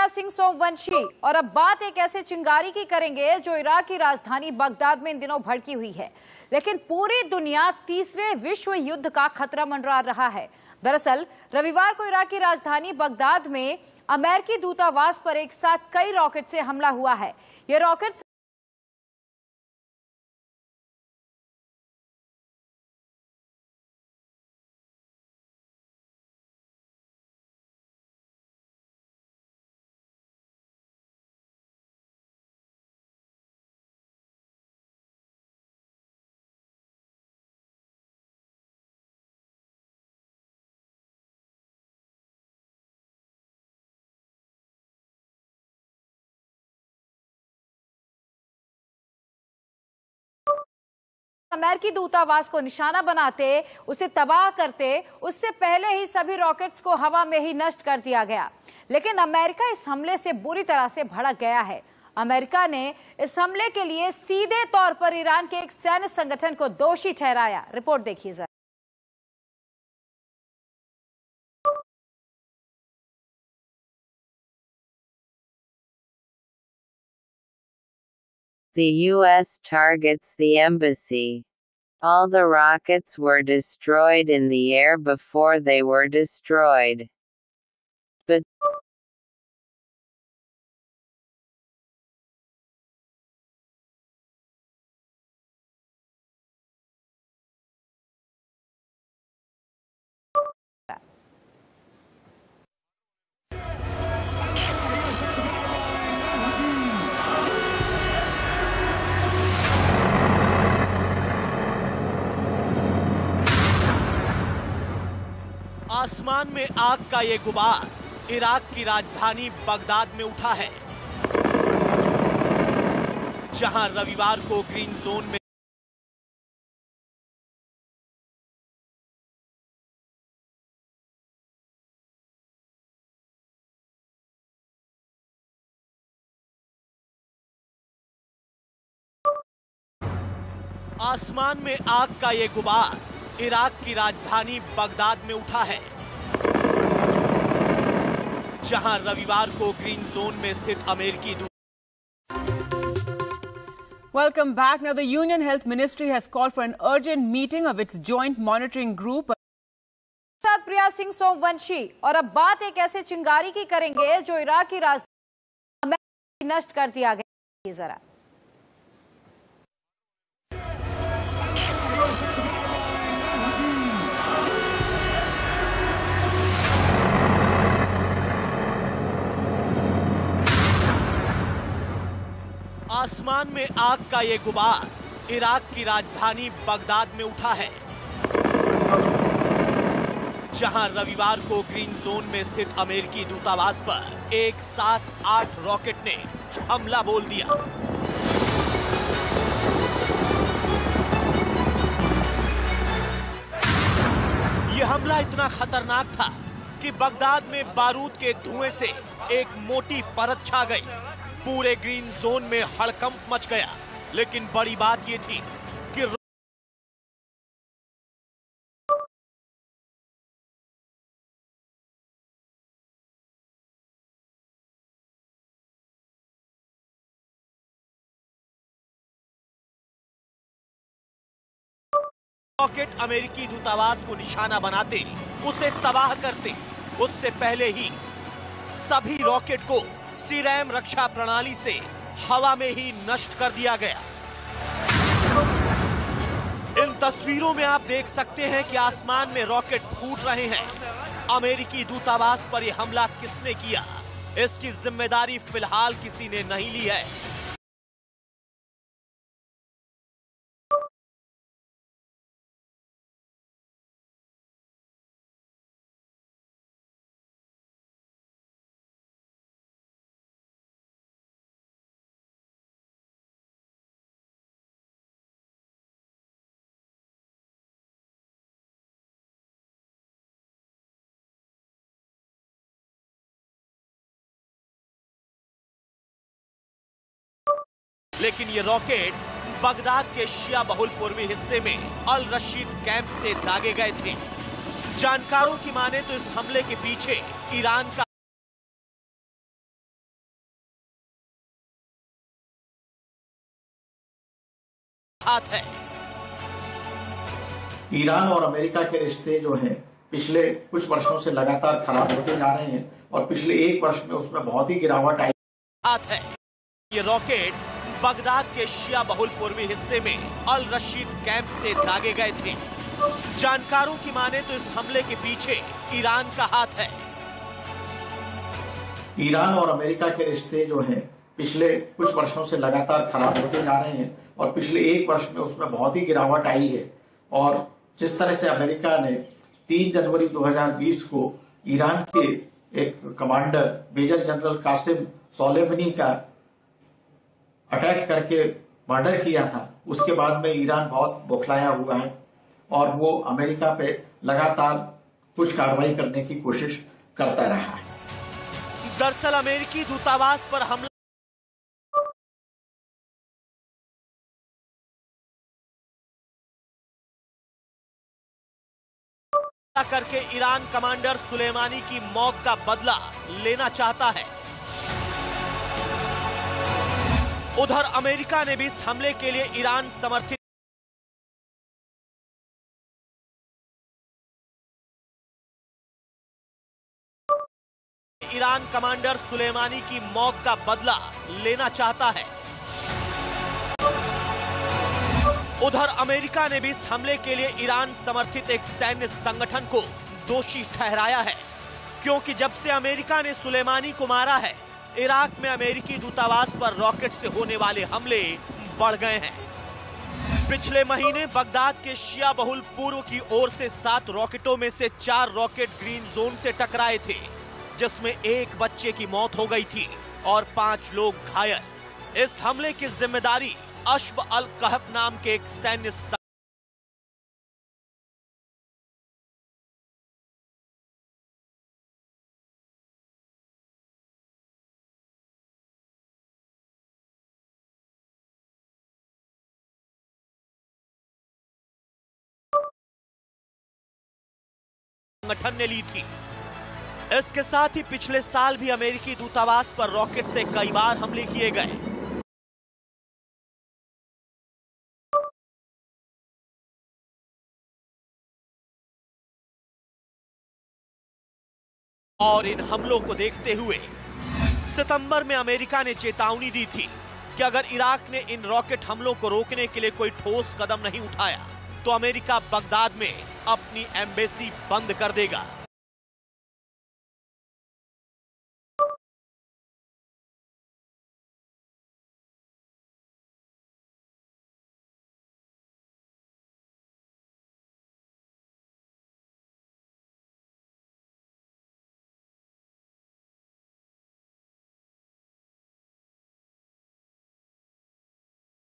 प्रिया सिंह सोमवंशी और अब बात एक ऐसे चिंगारी की करेंगे जो इराक की राजधानी बगदाद में इन दिनों भड़की हुई है, लेकिन पूरी दुनिया तीसरे विश्व युद्ध का खतरा मंडरा रहा है। दरअसल रविवार को इराक की राजधानी बगदाद में अमेरिकी दूतावास पर एक साथ कई रॉकेट से हमला हुआ है। ये रॉकेट अमेरिकी दूतावास को निशाना बनाते, उसे तबाह करते, उससे पहले ही सभी रॉकेट्स को हवा में ही नष्ट कर दिया गया। लेकिन अमेरिका इस हमले से बुरी तरह से भड़क गया है। अमेरिका ने इस हमले के लिए सीधे तौर पर ईरान के एक सैन्य संगठन को दोषी ठहराया। रिपोर्ट देखिए जरा। The U.S. targets the embassy. All the rockets were destroyed in the air before they were destroyed. But आसमान में आग का ये गुबार इराक की राजधानी बगदाद में उठा है, जहां रविवार को ग्रीन जोन में आसमान में आग का ये गुबार इराक की राजधानी बगदाद में उठा है, जहां रविवार को ग्रीन जोन में स्थित अमेरिकी Welcome back. Now, the Union Health Ministry has called for an urgent meeting of its joint monitoring group. प्रिया सिंह सोमवंशी और अब बात एक ऐसे चिंगारी की करेंगे जो इराक की राजधानी अमेरिका नष्ट कर दिया गया। जरा आसमान में आग का ये गुबार इराक की राजधानी बगदाद में उठा है, जहां रविवार को ग्रीन जोन में स्थित अमेरिकी दूतावास पर एक साथ 8 रॉकेट ने हमला बोल दिया। यह हमला इतना खतरनाक था कि बगदाद में बारूद के धुएं से एक मोटी परत छा गई। पूरे ग्रीन जोन में हड़कंप मच गया। लेकिन बड़ी बात यह थी कि रॉकेट अमेरिकी दूतावास को निशाना बनाते, उसे तबाह करते, उससे पहले ही सभी रॉकेट को सीरैम रक्षा प्रणाली से हवा में ही नष्ट कर दिया गया। इन तस्वीरों में आप देख सकते हैं कि आसमान में रॉकेट फूट रहे हैं। अमेरिकी दूतावास पर यह हमला किसने किया, इसकी जिम्मेदारी फिलहाल किसी ने नहीं ली है। लेकिन ये रॉकेट बगदाद के शिया बहुल पूर्वी हिस्से में अल रशीद कैंप से दागे गए थे। जानकारों की माने तो इस हमले के पीछे ईरान का हाथ है। ईरान और अमेरिका के रिश्ते जो हैं पिछले कुछ वर्षों से लगातार खराब होते जा रहे हैं और पिछले एक वर्ष में उसमें बहुत ही गिरावट आई हाथ है। ये रॉकेट बगदाद के शिया बहुल पूर्वी हिस्से में अल रशीद कैंप से दागे गए थे। जानकारों की माने तो इस हमले के पीछे ईरान का हाथ है। ईरान और अमेरिका के रिश्ते जो हैं पिछले कुछ वर्षों से लगातार खराब होते जा रहे हैं और पिछले एक वर्ष में उसमें बहुत ही गिरावट आई है। और जिस तरह से अमेरिका ने 3 जनवरी 2020 को ईरान के एक commander major general Qasem Soleimani का अटैक करके मर्डर किया था, उसके बाद में ईरान बहुत बौखलाया हुआ है और वो अमेरिका पे लगातार कुछ कार्रवाई करने की कोशिश करता रहा है। दरअसल अमेरिकी दूतावास पर हमला करके ईरान कमांडर सुलेमानी की मौत का बदला लेना चाहता है। उधर अमेरिका ने भी इस हमले के लिए ईरान समर्थित ईरान कमांडर सुलेमानी की मौत का बदला लेना चाहता है। उधर अमेरिका ने भी इस हमले के लिए ईरान समर्थित एक सैन्य संगठन को दोषी ठहराया है, क्योंकि जब से अमेरिका ने सुलेमानी को मारा है, इराक में अमेरिकी दूतावास पर रॉकेट से होने वाले हमले बढ़ गए हैं। पिछले महीने बगदाद के शिया बहुल पूर्व की ओर से 7 रॉकेटों में से 4 रॉकेट ग्रीन जोन से टकराए थे, जिसमें एक बच्चे की मौत हो गई थी और 5 लोग घायल। इस हमले की जिम्मेदारी अश्ब अल कहफ नाम के एक सैन्य संगठन ने ली थी। इसके साथ ही पिछले साल भी अमेरिकी दूतावास पर रॉकेट से कई बार हमले किए गए। और इन हमलों को देखते हुए सितंबर में अमेरिका ने चेतावनी दी थी कि अगर इराक ने इन रॉकेट हमलों को रोकने के लिए कोई ठोस कदम नहीं उठाया तो अमेरिका बगदाद में अपनी एम्बेसी बंद कर देगा।